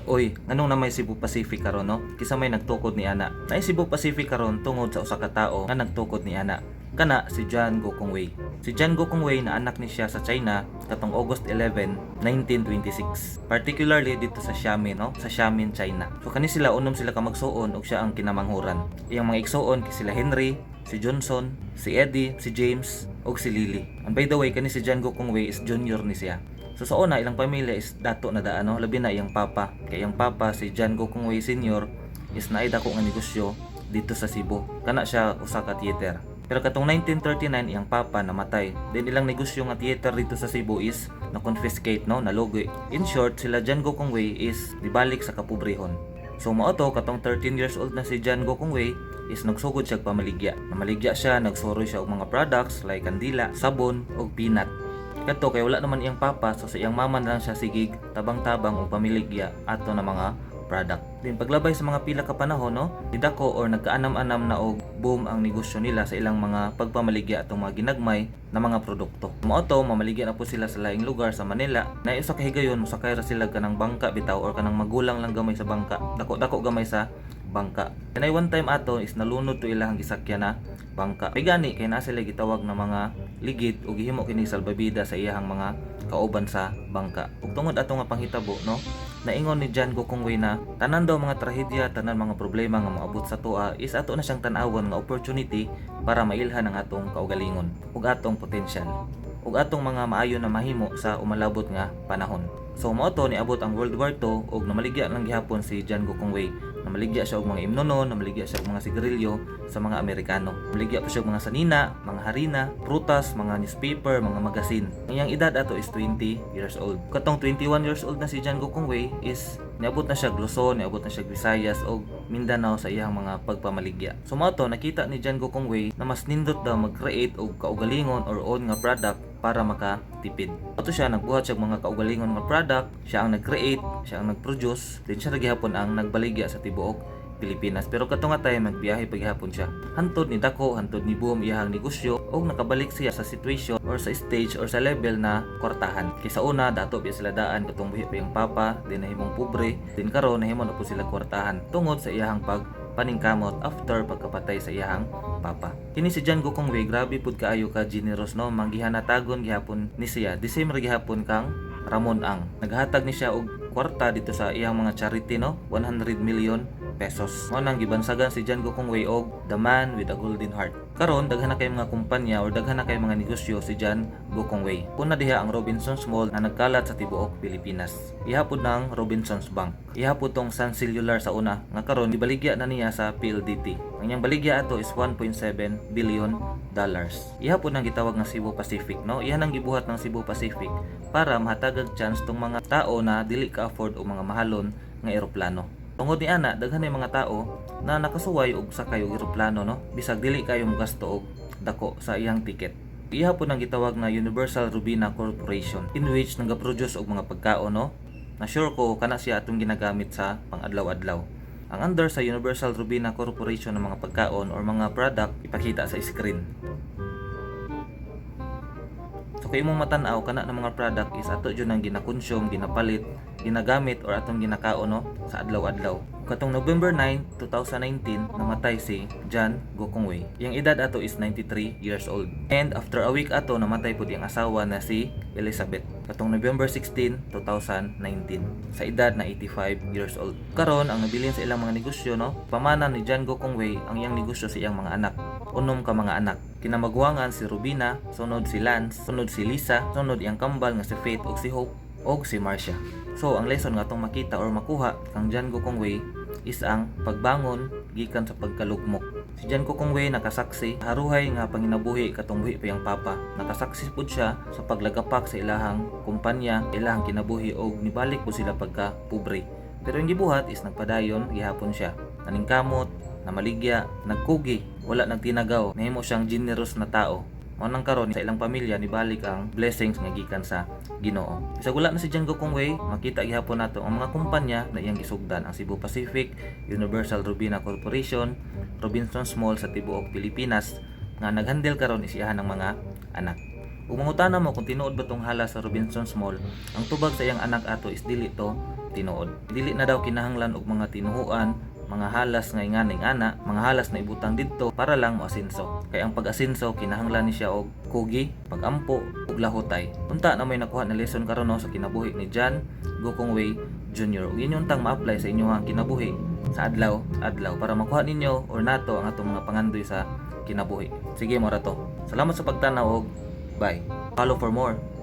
Oy, nganong na may Cebu Pacific karon no? Kisa may nagtukod ni ana. Nay Cebu Pacific karon tungod sa usa ka tawo nga nagtukod ni ana. Kana si John Gokong Wei. Si John Gokong Wei na anak ni siya sa China katong August 11, 1926. Particularly dito sa Xiamen, no? Sa Xiamen, China. So kani sila unom sila ka magsuon ug siya ang kinamanghuran. Iyang mga igsuon sila Henry, si Johnson, si Eddie, si James ug si Lily. And by the way, kani si John Gokong Wei is junior ni siya. So sa una, ilang pamilya is dato na daan, no? Labi na iyang papa. Kaya iyang papa, si John Gokong Wei Sr. is naidako nga negosyo dito sa Cebu. Kana siya usa ka theater. Pero katong 1939, iyang papa namatay. Then ilang negosyo nga theater dito sa Cebu is na-confiscate, no? Nalugi. In short, sila John Gokong Wei is dibalik sa kapobrehon. So mao to, katong 13 years old na si John Gokong Wei is nagsugod siya pamaligya. Namaligya siya, nagsuro siya og mga products like kandila, sabon ug peanut. Kato kay wala naman iyang papa, so sa iyang mama na lang siya sigig tabang-tabang o pamiligya ato na mga product. Din paglabay sa mga pila ka panahon, no, didako or nagkaanam-anam na og boom ang negosyo nila sa ilang mga pagpamaligya atong mga ginagmay na mga produkto. Mao to, mamaligya na po sila sa laing lugar sa Manila. Na usa ka higayon mosakay ra sila kanang bangka bitaw or kanang magulang lang gamay sa bangka. Dako-dako gamay sa bangka. Kanay one time ato is nalunod to ilang gisakyan na bangka. May gani kay na sila gitawag na mga ligid o gihimo kini salbabida sa iyahang mga kauban sa bangka. Ug tungod ato nga panghitabo, no, naingon ni John Gokong Wei na tanan daw mga trahedya, tanan mga problema nga moabot sa tuwa is ato na siyang tan-awon nga opportunity para mailhan ang atong kaugalingon ug atong potential ug atong mga maayo na mahimo sa umalabot nga panahon. So mao to niabot ang World War II ug namaligya lang gihapon si John Gokong Wei. Namaligya siya og mga imnonon, namaligya siya og mga sigarilyo sa mga Amerikano. Namaligya pa siya og mga sanina, mga harina, prutas, mga newspaper, mga magazine. Ang iyang edad ato is 20 years old. Katong 21 years old na si John Gokong Wei is niabot na siya Luzon, niabot na siya Visayas o Mindanao sa iyang mga pagpamaligya. So mao to nakita ni John Gokong Wei na mas nindot daw mag-create og kaugalingon or own nga product para makatipid. Ato siya nagbuhat siya mga kaugalingon nga product, siya ang nag-create, siya ang nag-produce, din siya gihapon ang nagbaligya sa tibuok Pilipinas. Pero kato nga tayo magbiyahe paghihapon siya. Hantod ni dako, hantod ni boom iyang negosyo o nakabalik siya sa situation or sa stage or sa level na kwartahan. Kaysa una dato biya sila daan katong buhi pa yung papa, din nahimong pobre, din karon nahimo na po sila kwartahan tungod sa iyang paningkamot after pagkapatay sa iyang papa. Kini si John Gokong Wei grabe pud kaayo ka generous, no, manggihanatagon gihapon ni siya. Di same ra gihapon kang Ramon Ang. Naghatag ni siya og kwarta dito sa iyang mga charity, no, 100 million pesos. Mao nang gibansagan si John Gokong Wei og The Man with a Golden Heart. Karon daghan na kay mga kumpanya or daghan na kay mga negosyo si John Gokong Wei. Una diha ang Robinsons Mall na nagkalat sa tibuok Pilipinas. Ihapon ng Robinsons Bank. Ihapon tong Sun Cellular sa una nga karon gibaligya na niya sa PLDT. Ang iyang baligya ato is 1.7 billion dollars. Ihapon ang gitawag nga Cebu Pacific, no. Iyan ang gibuhat ng Cebu Pacific para mahatagag chance tong mga tao na dili ka afford og mga mahalon nga eroplano. Tungod ni ana, daghan na mga tao na nakasuway og sakay og eroplano, no, bisag dili kayo mogasto og dako sa iyang ticket. Ihapon ang gitawag na Universal Robina Corporation in which nagaproduce og mga pagkaon, no. Na sure ko kana siya atong ginagamit sa pang-adlaw-adlaw. Ang under sa Universal Robina Corporation ng mga pagkaon or mga product ipakita sa screen. So kay imong matan-aw kana ng mga product is ato jud ang ginakonsume, ginapalit, ginagamit or atong ginakaon, no, sa adlaw-adlaw. Katong November 9, 2019 namatay si John Gokong Wei. Iyang edad ato is 93 years old. And after a week ato namatay pud iyang asawa na si Elizabeth. Katong November 16, 2019 sa edad na 85 years old. Karon ang nabilin sa ilang mga negosyo, no, pamana ni John Gokong Wei ang iyang negosyo sa iyang mga anak. Unom ka mga anak. Kinamagwangan si Rubina, sunod si Lance, sunod si Lisa, sunod iyang kambal nga si Faith ug si Hope ug si Marcia. So ang lesson nga atong makita or makuha kang John Gokong Wei is ang pagbangon gikan sa pagkalugmok. Si John Gokong Wei nakasaksi haruhay nga panginabuhi katong buhi pa iyang papa. Nakasaksi pud siya sa paglagapak sa ilahang kumpanya, ilahang kinabuhi og nibalik po sila pagka pobre. Pero ang gibuhat is nagpadayon gihapon siya. Naningkamot, namaligya, nagkugi, wala nagtinagaw, nahimo siyang generous na tao. Mao nang karon sa ilang pamilya nibalik ang blessings nga gikan sa Ginoo. Bisag wala na si John Gokong Wei, makita gihapon nato ang mga kumpanya na iyang gisugdan, ang Cebu Pacific, Universal Robina Corporation, Robinsons Mall sa tibuok Pilipinas nga naghandle karon is iyahan ng mga anak. Kung mangutana mo kung tinuod ba tong hala sa Robinsons Mall, ang tubag sa iyang anak ato is dili to tinuod. Dili na daw kinahanglan og mga tinuhuan, mga halas nga inganing ana, mga halas na ibutang didto para lang moasenso. Kay ang pag-asenso kinahanglan ni siya og kugi, pagampo ug lahutay. Unta na may nakuha na lesson karon no sa kinabuhi ni John Gokong Wei Jr. Ug inyong tang ma-apply sa inyong kinabuhi sa adlaw para makuha ninyo or nato ang atong mga pangandoy sa kinabuhi. Sige mo ra to. Salamat sa pagtanaw og bye. Follow for more.